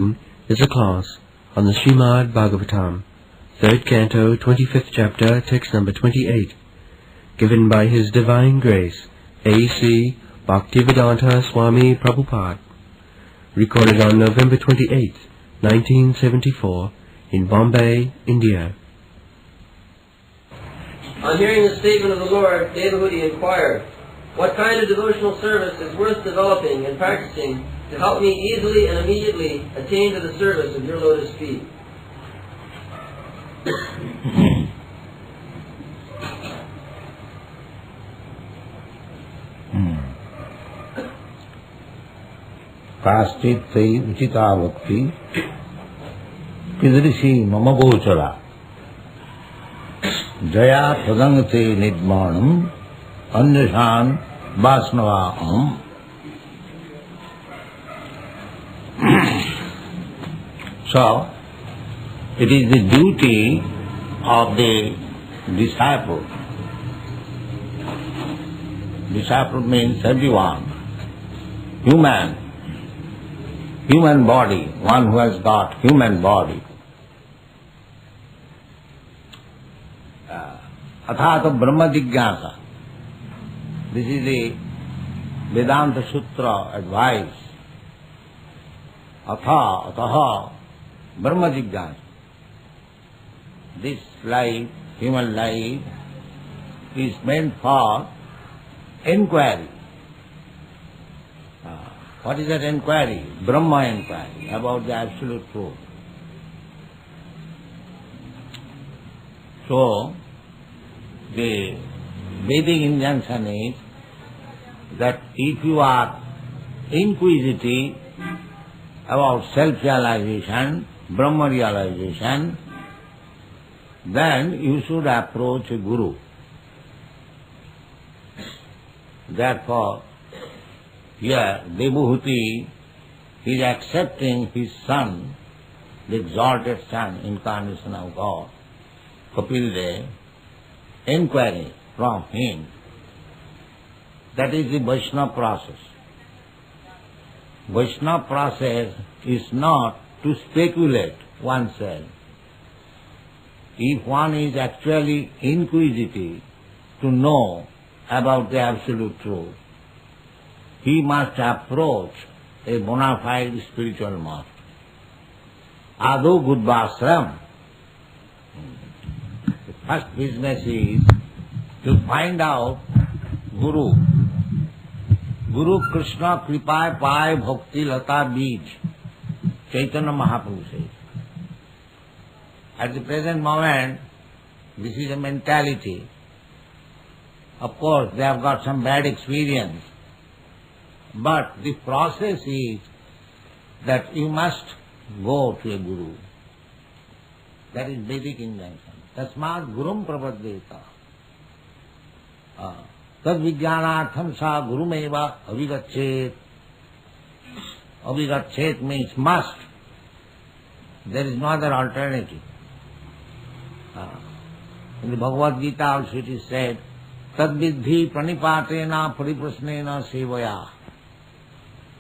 Is a class on the Srimad Bhagavatam, 3rd Canto, 25th Chapter, text number 28, given by His Divine Grace, A.C. Bhaktivedanta Swami Prabhupada, recorded on November 28, 1974, in Bombay, India. On hearing the statement of the Lord, Devahuti inquired, "What kind of devotional service is worth developing and practicing to help me easily and immediately attain to the service of your lotus feet?" काश्चित् तै Uchida भक्ति कीदृशी मम गोचरा जया तदंगते निर्माणम् अन्यशान् वासनवाहम्. So, it is the duty of the disciple. Disciple means everyone, human body, one who has got human body. Athata Brahma Jigyasa. This is the Vedanta Sutra advice. Ataha Brahma Jigyasa. This life, human life, is meant for inquiry. What is that inquiry? Brahma inquiry about the absolute truth. So, the Vedic injunction is that if you are inquisitive about self-realization, Brahma realization, then you should approach a guru. Therefore, here Devahuti is accepting his son, the exalted son, incarnation of God, Kapildev, inquiring from him. That is the Vaishnava process. Vaishnava process is not to speculate oneself. If one is actually inquisitive to know about the absolute truth, he must approach a bona fide spiritual master. Ado Gudvashram. The first business is to find out Guru. Guru Krishna Kripa Pai Bhakti Lata Bij. Chaitanya Mahaprabhu says. At the present moment, this is a mentality. Of course, they have got some bad experience. But the process is that you must go to a guru. That is Vedic injunction. Tasmat gurum prapadyeta. Tad vijnanartham sa gurumeva avigachet. Avigachet means must. There is no other alternative. In the Bhagavad Gita also it is said, tad vidhi pranipatena pariprasnena sevaya.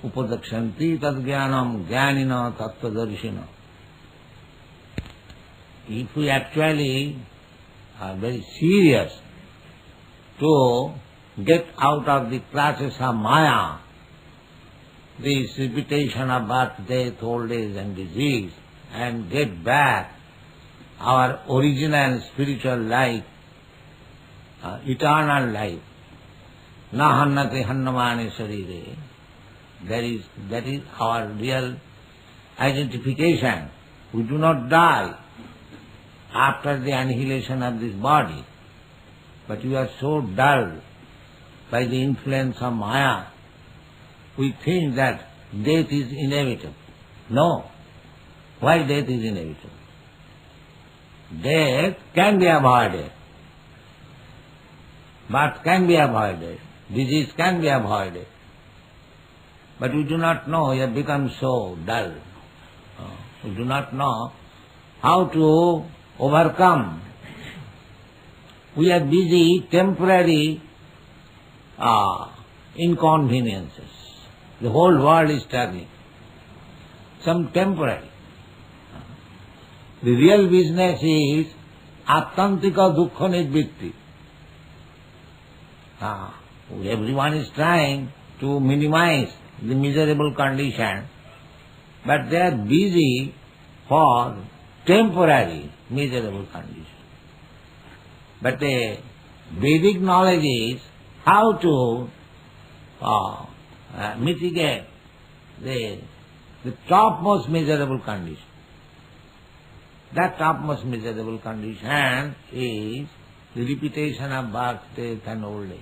Upadakshanti tad jnanam jnanina tattvadarshina. If we actually are very serious to get out of the clutches of Maya, this repetition of birth, death, old age and disease, and get back our original spiritual life, eternal life, na hannate hannamane sarire. That is our real identification. We do not die after the annihilation of this body, but we are so dulled by the influence of Maya, we think that death is inevitable. No. Why death is inevitable? Death can be avoided. Birth can be avoided. Disease can be avoided. But we do not know, we have become so dull. We do not know how to overcome. We are busy temporary inconveniences. The whole world is turning. some temporary. The real business is attantika dukkha nivritti. Everyone is trying to minimize the miserable condition, but they are busy for temporary miserable condition. But the Vedic knowledge is how to mitigate the topmost miserable condition. That topmost miserable condition is the repetition of birth, death and old age.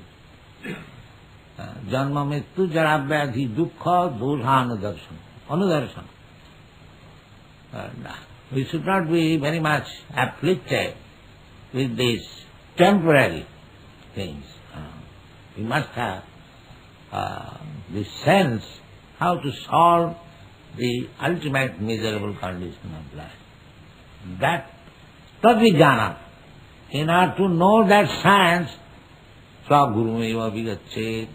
Janma mrityu jara vyadhi dukkha dosha anudarsana. We should not be very much afflicted with these temporary things. We must have the sense how to solve the ultimate miserable condition of life. That tadvijnana. In order to know that science, svagurumeva vigachet.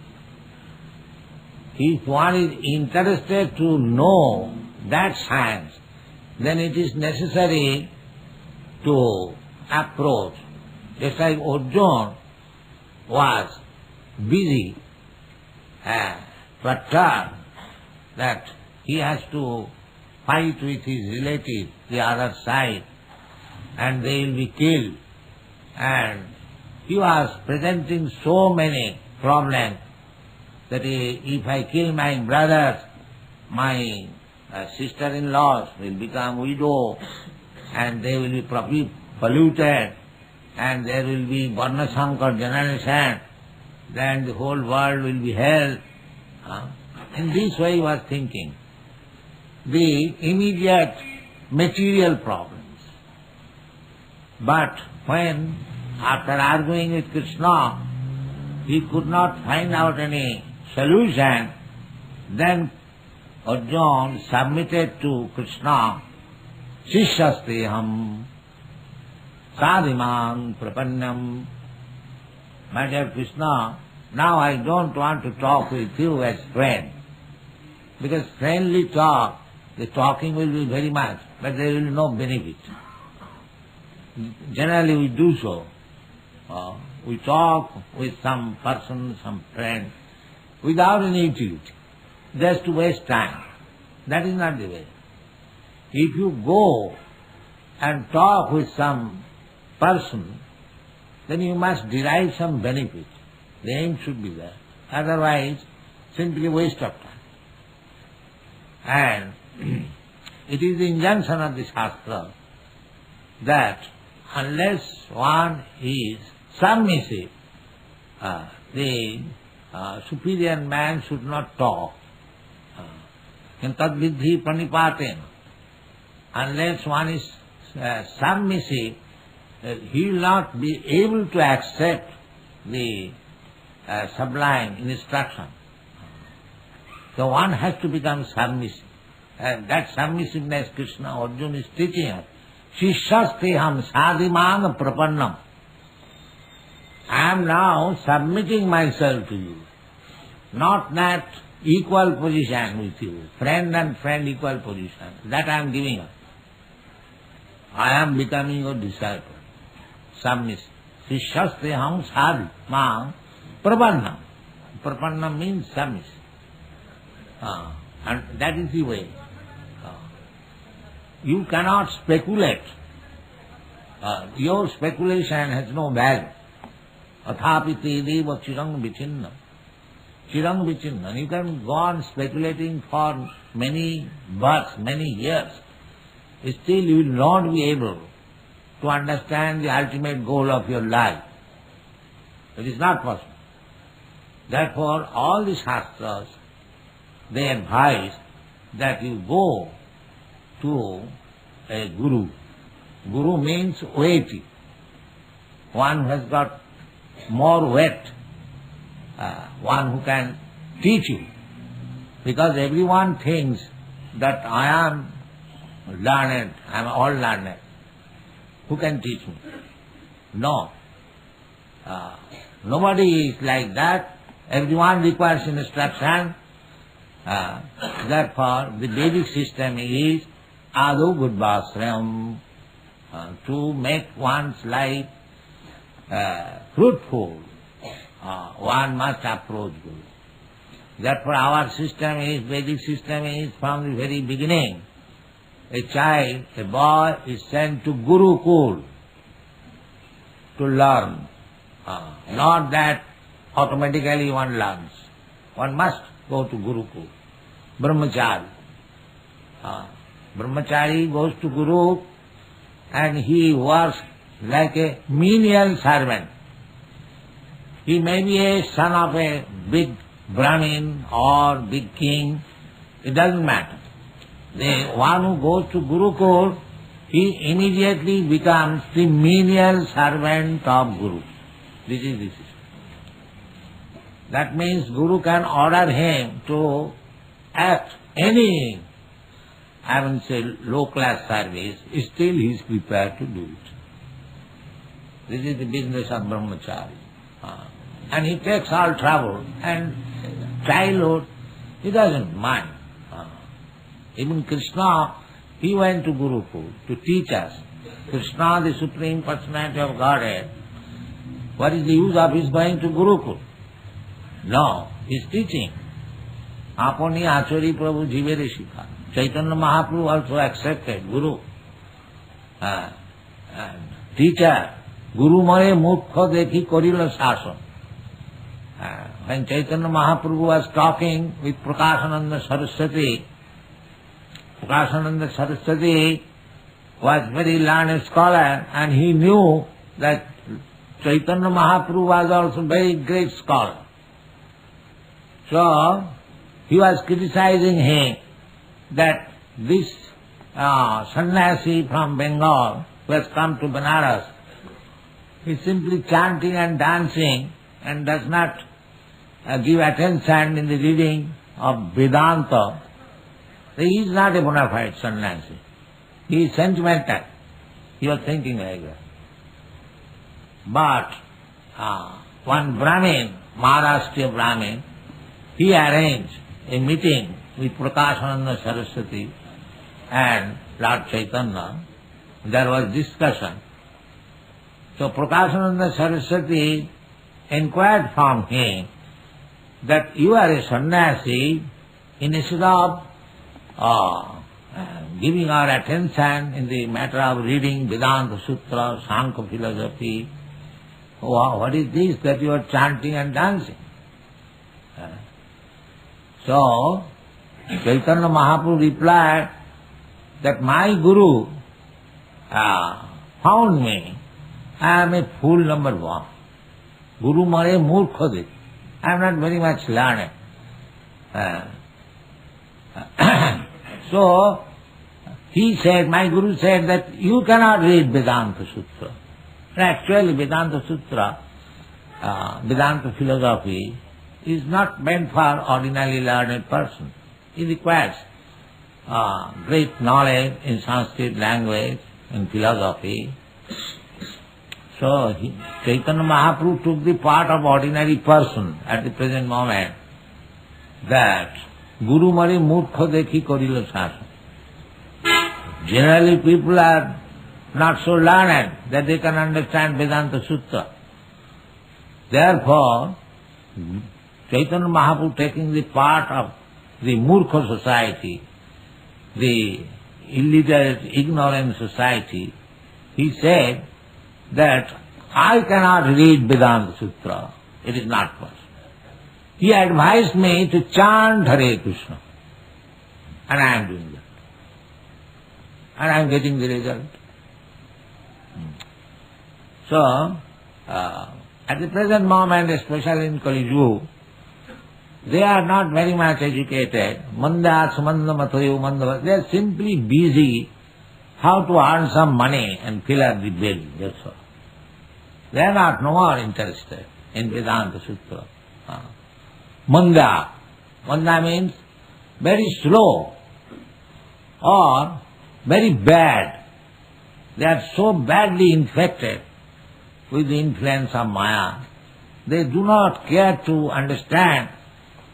If one is interested to know that science, then it is necessary to approach. Just like Arjuna was busy, perturbed that he has to fight with his relative, the other side, and they will be killed. And he was presenting so many problems that if I kill my brothers, my sister-in-laws will become widow, and they will be polluted, and there will be Varna-Shankar generation, then the whole world will be hell. In this way he was thinking. The immediate material problems. But when, after arguing with Krishna, he could not find out any solution, then Arjuna submitted to Krishna, Shishyasteham sadhiman prapannam. My dear Krishna, now I don't want to talk with you as friend, because friendly talk, the talking will be very much, but there will be no benefit. Generally we do so. We talk with some person, some friend, without any utility, just to waste time. That is not the way. If you go and talk with some person, then you must derive some benefit. The aim should be there. Otherwise, simply waste of time. And it is the injunction of the Shastra that unless one is submissive, the superior man should not talk. Tadvidhi pranipaten. Unless one is submissive, he will not be able to accept the sublime instruction. So one has to become submissive. And that submissiveness Krishna Arjuna is teaching us. Shishyasteham sadhiman prapannam. I am now submitting myself to you. Not that equal position with you. Friend and friend equal position. That I am giving up. I am becoming your disciple. Submissive. Shishyasteham sadhiman prapannam. Prapannam means submissive. And that is the way. You cannot speculate. Your speculation has no value. Athapiti deva chirang vichinna. Chirang vichinna. You can go on speculating for many births, many years. Still you will not be able to understand the ultimate goal of your life. It is not possible. Therefore, all the Shastras, they advise that you go to a guru. Guru means weighty. One who has got more weight. One who can teach you. Because everyone thinks that I am learned, I am all learned. Who can teach me? No. Nobody is like that. Everyone requires instruction. Therefore, the Vedic system is adu buddhasrayam, to make one's life fruitful. One must approach Guru. Therefore, our system is, Vedic system is from the very beginning. A child, a boy is sent to Gurukul to learn. Not that automatically one learns. One must go to Gurukul. Brahmachari. Brahmachari goes to Guru and he works like a menial servant. He may be a son of a big Brahmin or big king. It doesn't matter. The one who goes to Gurukul, he immediately becomes the menial servant of Guru. This is the system. That means Guru can order him to act any, I won't say low class service, still he is prepared to do it. This is the business of Brahmachari. And he takes all trouble, and childhood, he doesn't mind. Even Krishna, he went to Gurukul to teach us. Krishna, the Supreme Personality of Godhead, what is the use of his going to Gurukul? No, he is teaching. Apani Achari Prabhu Jivere Shikha. Chaitanya Mahaprabhu also accepted Guru. Teacher, Guru Mare Murkha Dekhi Korila Sasan. When Chaitanya Mahaprabhu was talking with Prakashananda Saraswati, Prakashananda Saraswati was very learned scholar, and he knew that Chaitanya Mahaprabhu was also very great scholar. So, he was criticizing him that this sannyasi from Bengal who has come to Benares is simply chanting and dancing and does not give attention in the reading of Vedanta. He is not a bona fide sannyasi. He is sentimental. He was thinking like that. But one Brahmin, Maharashtriya Brahmin, he arranged a meeting with Prakashananda Saraswati and Lord Chaitanya. There was discussion. So Prakashananda Saraswati inquired from him that you are a sannyasi, instead of giving our attention in the matter of reading Vedanta Sutra, Sankhya philosophy, what is this that you are chanting and dancing? So, Chaitanya Mahaprabhu replied that my Guru found me. I am a fool number one. Guru Mare Murkha Dekhi. I am not very much learned. So, he said, my Guru said that you cannot read Vedanta Sutra. Actually, Vedanta Sutra, Vedanta philosophy, is not meant for ordinarily learned person. It requires great knowledge in Sanskrit language and philosophy. So, Chaitanya Mahaprabhu took the part of ordinary person at the present moment, that Guru Mari Murkha Dekhi Korila Sasa. Generally people are not so learned that they can understand Vedanta Sutra. Therefore, Chaitanya Mahaprabhu taking the part of the Murkha society, the illiterate, ignorant society, he said that I cannot read Vedanta Sutra. It is not possible. He advised me to chant Hare Krishna. And I am doing that. And I am getting the result. So, at the present moment, especially in Kali Juhu, they are not very much educated. Manda samanda matayo manda. They are simply busy how to earn some money and fill up the bill. That's all. They are not no more interested in Vedanta Sutra. Manda. Manda means very slow or very bad. They are so badly infected with the influence of Maya. They do not care to understand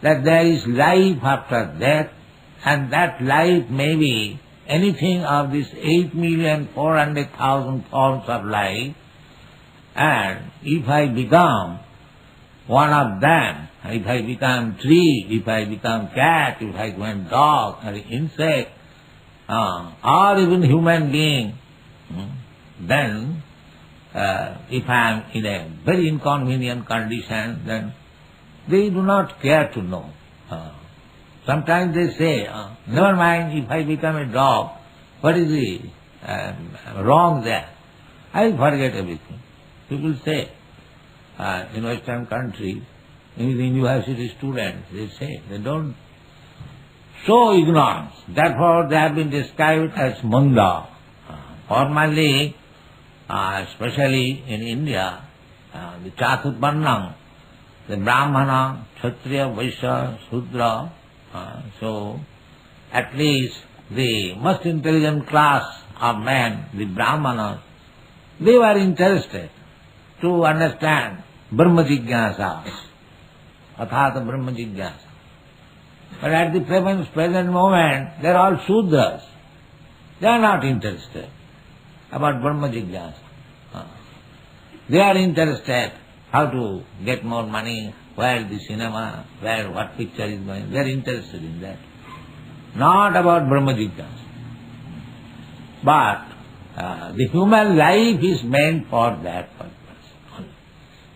that there is life after death, and that life may be anything of this 8,400,000 forms of life, and if I become one of them, if I become tree, if I become cat, if I become dog or insect, or even human being, then if I am in a very inconvenient condition, then they do not care to know. Sometimes they say, never mind if I become a dog, what is the wrong there? I forget everything. People say, in Western countries, in the university students, they say, they don't show ignorance. Therefore they have been described as munda. Formerly, especially in India, the Chaturvarnam, the Brahmana, Kshatriya, Vaishya, Shudra, so at least the most intelligent class of men, the Brahmanas, they were interested to understand Brahma Jigyasa, Athata Brahma Jigyasa. But at the present moment, they are all Shudras. They are not interested about Brahma Jigyasa. They are interested how to get more money, where the cinema, where what picture is going. They are interested in that. Not about Brahma Jigyasa. But the human life is meant for that purpose.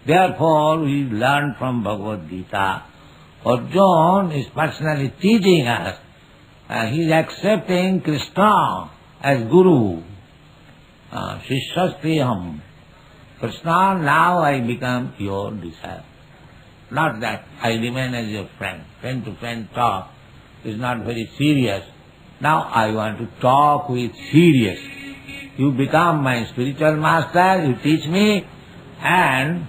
Therefore, we learn from Bhagavad Gita, Arjuna is personally teaching us, he is accepting Krishna as Guru. Shishyastriham. Krishna, now I become your disciple. Not that I remain as your friend. Friend to friend talk is not very serious. Now I want to talk with serious. You become my spiritual master, you teach me, and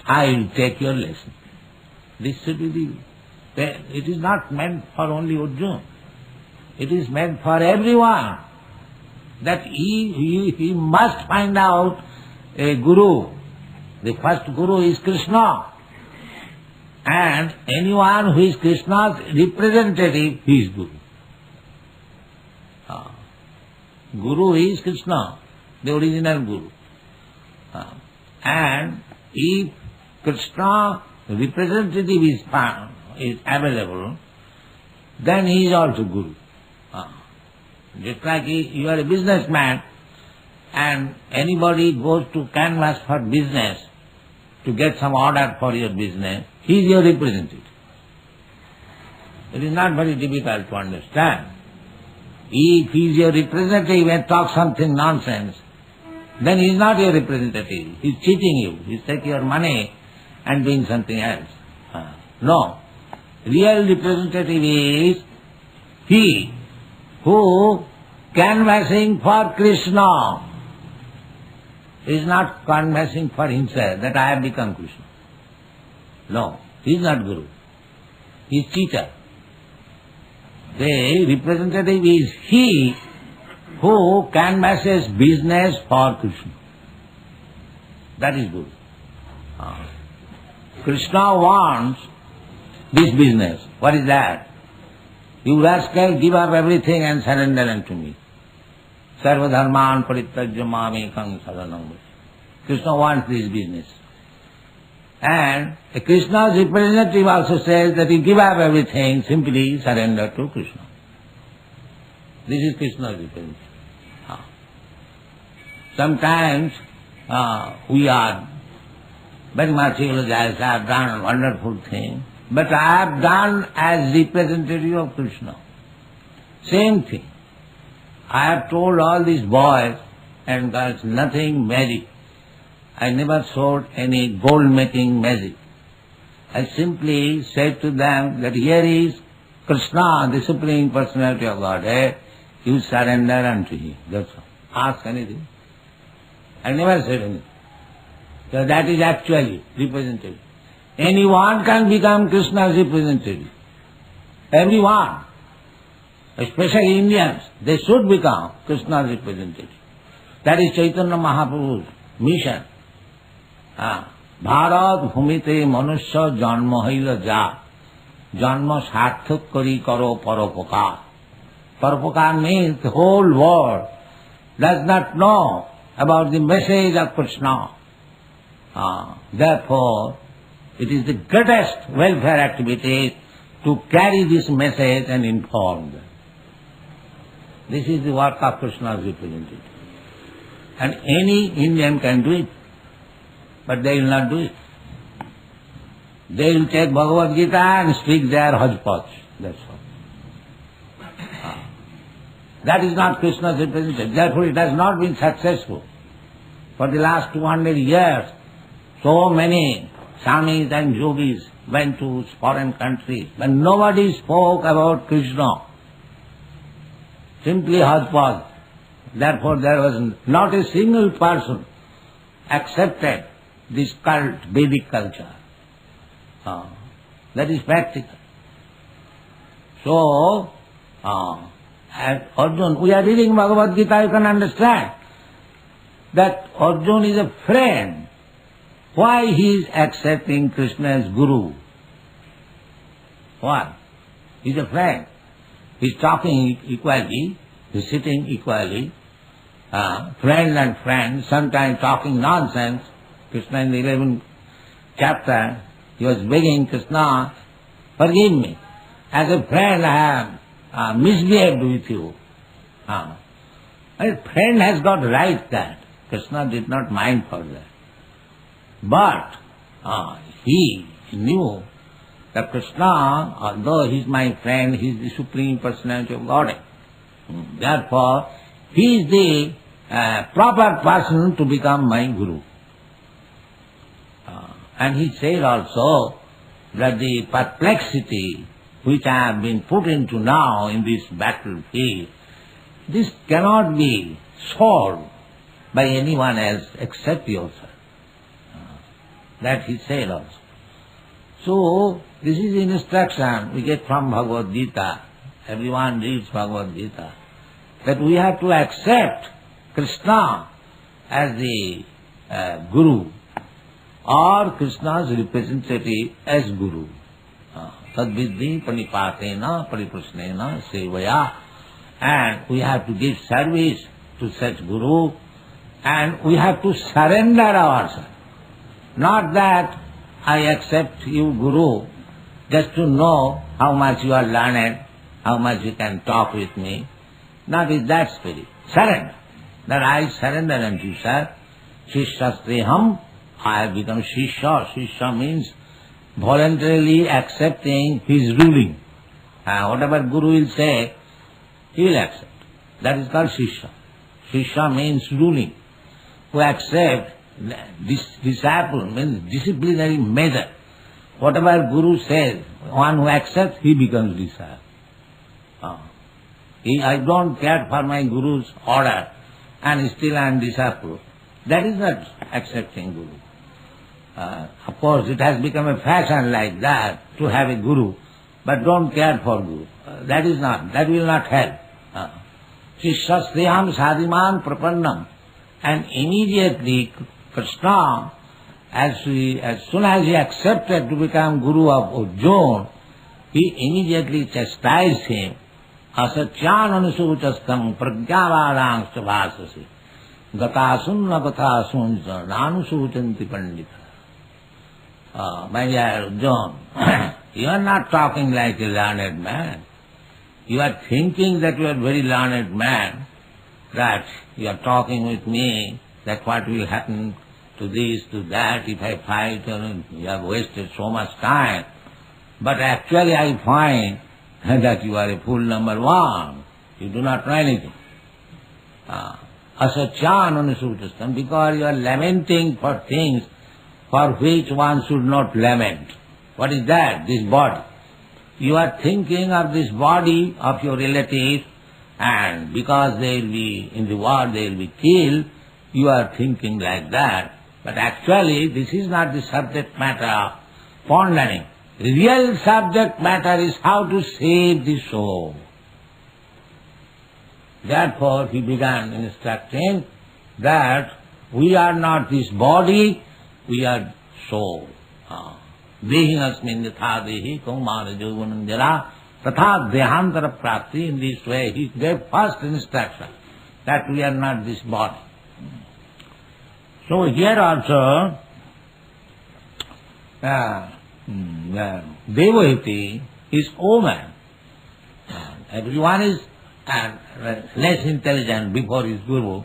I will take your lesson. This should be it is not meant for only Arjuna. It is meant for everyone. That he must find out a guru. The first guru is Krishna. And anyone who is Krishna's representative, he is guru. Guru is Krishna, the original guru. And if Krishna representative is available, then he is also guru. Just like you are a businessman and anybody goes to canvass for business to get some order for your business, he is your representative. It is not very difficult to understand. If he is your representative and talks something nonsense, then he is not your representative. He is cheating you. He is taking your money and doing something else. No. Real representative is he who canvassing for Krishna is not canvassing for himself, that I have become Krishna. No, he is not Guru. He is cheater. The representative is he who canvasses business for Krishna. That is Guru. Krishna wants this business. What is that? You rascal, give up everything and surrender unto me. Sarva dharman parityajya mamekam saranam. Krishna wants this business. And Krishna's representative also says that you give up everything, simply surrender to Krishna. This is Krishna's representative. Sometimes we are very much civilized, I have done a wonderful thing, but I have done as representative of Krishna. Same thing. I have told all these boys and girls nothing magic. I never showed any gold-making magic. I simply said to them that here is Krishna, the Supreme Personality of Godhead. You surrender unto Him. That's all. Ask anything. I never said anything. So that is actually representative. Anyone can become Krishna's representative. Everyone. Especially Indians. They should become Krishna's representative. That is Chaitanya Mahaprabhu's mission. Bharat bhumite manusya janma haila ja Janma sarthak kari karo paropakar. Paropakar means the whole world does not know about the message of Krishna. Therefore, it is the greatest welfare activity to carry this message and inform them. This is the work of Krishna's representative. And any Indian can do it, but they will not do it. They will take Bhagavad Gita and speak their hodgepodge. That's all. That is not Krishna's representative. Therefore it has not been successful. For the last 200 years, so many Swamis and yogis went to foreign countries, but nobody spoke about Krishna. Simply hodgepodge. Therefore there was not a single person accepted this cult, Vedic culture. That is practical. So, as Arjuna, we are reading Bhagavad Gita, you can understand that Arjuna is a friend. Why he is accepting Krishna as Guru? Why? He is a friend. He is talking equally, he is sitting equally, friend and friend, sometimes talking nonsense. Krishna in the 11th chapter, he was begging Krishna, forgive me. As a friend I have misbehaved with you. A friend has got right that. Krishna did not mind for that. But he knew that Krishna, although he is my friend, he is the Supreme Personality of Godhead. Therefore, he is the proper person to become my Guru. And he said also that the perplexity which I have been put into now in this battlefield, this cannot be solved by anyone else except yourself. That he said also. So, this is the instruction we get from Bhagavad Gita. Everyone reads Bhagavad Gita. That we have to accept Krishna as the Guru, or Krishna's representative as Guru. Tadviddhi panipatena pariprasnena sevaya. And we have to give service to such Guru, and we have to surrender ourselves. Not that I accept you Guru just to know how much you are learned, how much you can talk with me. Not with that spirit. Surrender. That I surrender unto you, sir. Shishyastriham, I have become Shishya. Shishya means voluntarily accepting his ruling. Whatever Guru will say, he will accept. That is called Shishya. Shishya means ruling. Who accepts this disciple means disciplinary measure. Whatever Guru says, one who accepts, he becomes disciple. I don't care for my Guru's order and still I am disciple. That is not accepting Guru. Of course, it has become a fashion like that to have a Guru, but don't care for Guru. That is not, that will not help. Shishyastriham sadhiman prapannam. And immediately Krishna, as soon as he accepted to become Guru of Arjuna, he immediately chastised him. Asatyan anusuchastam pragyavadangscha bhasasi gatasunna gatasunja nanusuchanti pandita. My dear Arjuna, you are not talking like a learned man. You are thinking that you are very learned man, that you are talking with me, that what will happen to this, to that, if I fight, you have wasted so much time. But actually I find that you are a fool number one. You do not know anything. Asatyan anusutastam, because you are lamenting for things for which one should not lament. What is that? This body. You are thinking of this body of your relatives, and because they will be in the war, they will be killed, you are thinking like that. But actually, this is not the subject matter of pondering. The real subject matter is how to save the soul. Therefore, he began instructing that we are not this body, we are soul. dehi asmin yatha dehi kaumara jauvanam jara tatha dehantara prapti. In this way he gave first instruction that we are not this body. So here also Devahuti is woman. Everyone is less intelligent before his guru,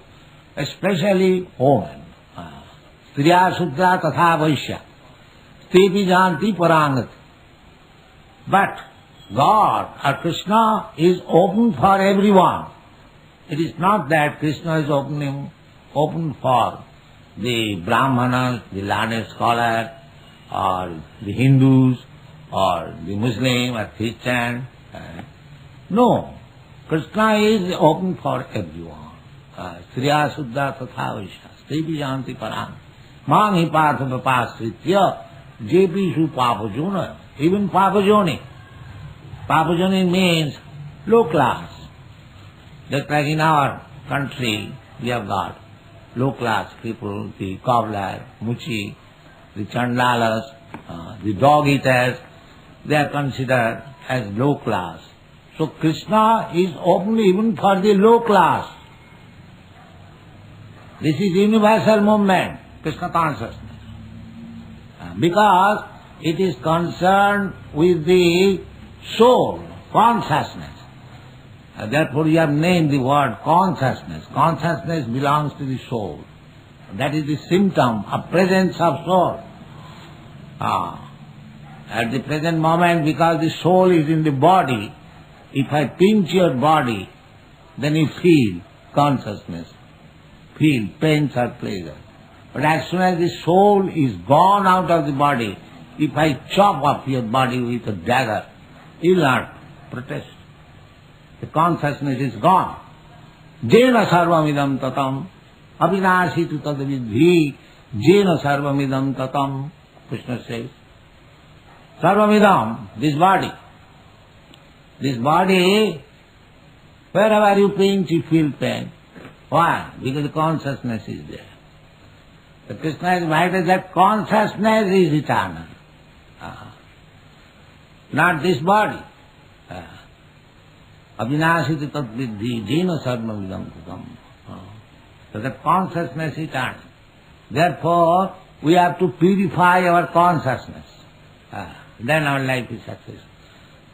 especially woman. Striya Sudra Tatha Vaishya Stepi Janti Parangat. But God or Krishna is open for everyone. It is not that Krishna is open for the Brahmanas, the learned scholar, or the Hindus, or the Muslim, or Christian. No. Krishna is open for everyone. Striya Suddha Tatha Vaishya Stepi Janti Parangat. Mang hi partha vapasritya jepishu papajona. Even papajoni. Papajoni means low class. Just like in our country, we have got low class people, the cobbler, muchi, the chandalas, the dog eaters, they are considered as low class. So Krishna is open even for the low class. This is universal movement, Krishna consciousness. Because it is concerned with the soul, consciousness. Therefore you have named the word consciousness. Consciousness belongs to the soul. That is the symptom of presence of soul. At the present moment, because the soul is in the body, if I pinch your body, then you feel consciousness, feel pains or pleasure. But as soon as the soul is gone out of the body, if I chop off your body with a dagger, you will not protest. The consciousness is gone. Jena sarvamidam tatam abhinashi tu tadavidhi jena sarvamidam tatam. Krishna says, sarvamidam, this body. This body, wherever you pinch, you feel pain. Why? Because the consciousness is there. The Krishna is invited that consciousness is eternal. Not this body. Abhinashiti tat vidhi jena sarvamidam tatam. So that consciousness is eternal. Therefore, we have to purify our consciousness. Then our life is successful.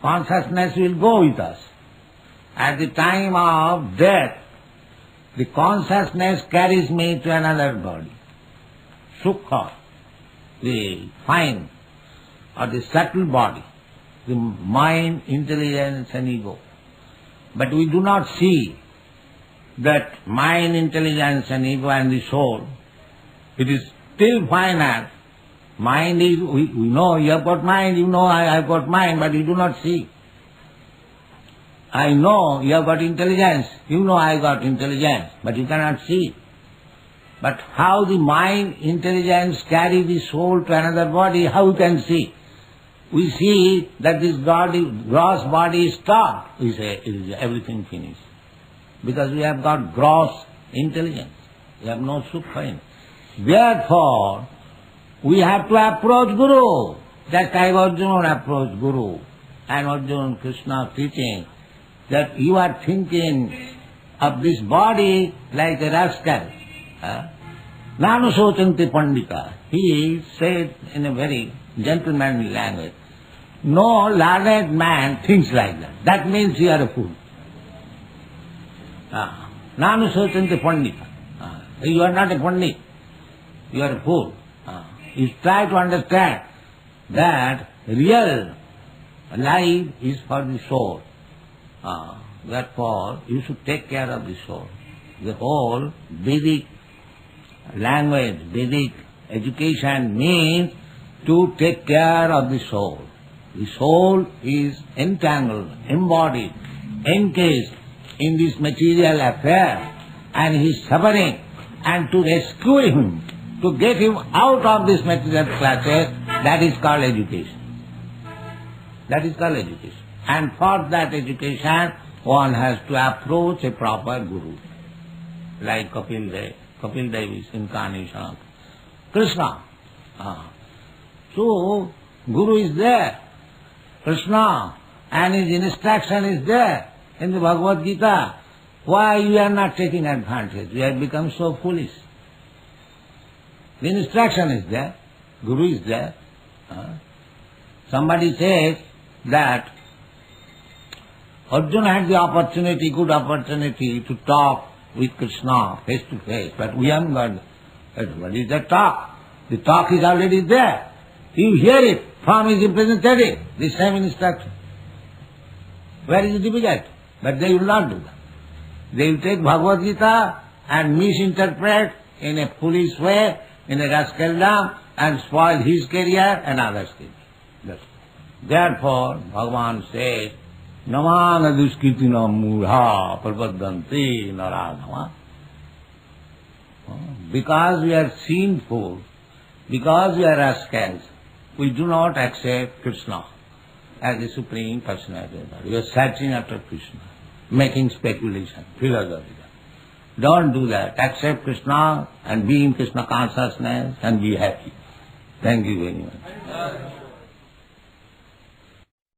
Consciousness will go with us. At the time of death, the consciousness carries me to another body. Sukha, the fine or the subtle body, the mind, intelligence and ego. But we do not see that mind, intelligence and ego and the soul. It is still final. Mind is, we know you have got mind, you know I have got mind, but you do not see. I know you have got intelligence, you know I have got intelligence, but you cannot see. But how the mind, intelligence carry the soul to another body, how we can see? We see that this body, gross body is stopped. We say it is everything finished. Because we have got gross intelligence. We have no sukha. Therefore, we have to approach Guru. Just like Arjuna approached Guru. And Arjuna, Krishna teaching that you are thinking of this body like a rascal. Nanu sochanti pandita. He said in a very gentlemanly language, no learned man thinks like that. That means you are a fool. Nanu sochanti pandita. You are not a pandit. You are a fool. You try to understand that real life is for the soul. Therefore, you should take care of the soul. The whole Vedic language, Vedic education means to take care of the soul. The soul is entangled, embodied, encased in this material affair, and he is suffering. And to rescue him, to get him out of this material clutches, that is called education. That is called education. And for that education, one has to approach a proper guru. Like Kapil Dev. Kapil Dev is incarnation of Krishna. So, Guru is there, Krishna, and his instruction is there in the Bhagavad Gita. Why you are not taking advantage? You have become so foolish. The instruction is there, Guru is there. Somebody says that Arjuna had the opportunity, good opportunity to talk with Krishna face to face, but we haven't got it. What is the talk? The talk is already there. You hear it from his representative, the same instruction. Where is the difficult? But they will not do that. They will take Bhagavad Gita and misinterpret in a foolish way, in a rascaldom, and spoil his career and others' career. Therefore, Bhagavan says, Namana duskritina mudha prabhadanti naradhama. Because we are sinful, because we are rascals, we do not accept Krishna as the Supreme Personality of God. We are searching after Krishna, making speculation, philosophy. Don't do that. Accept Krishna and be in Krishna consciousness and be happy. Thank you very much.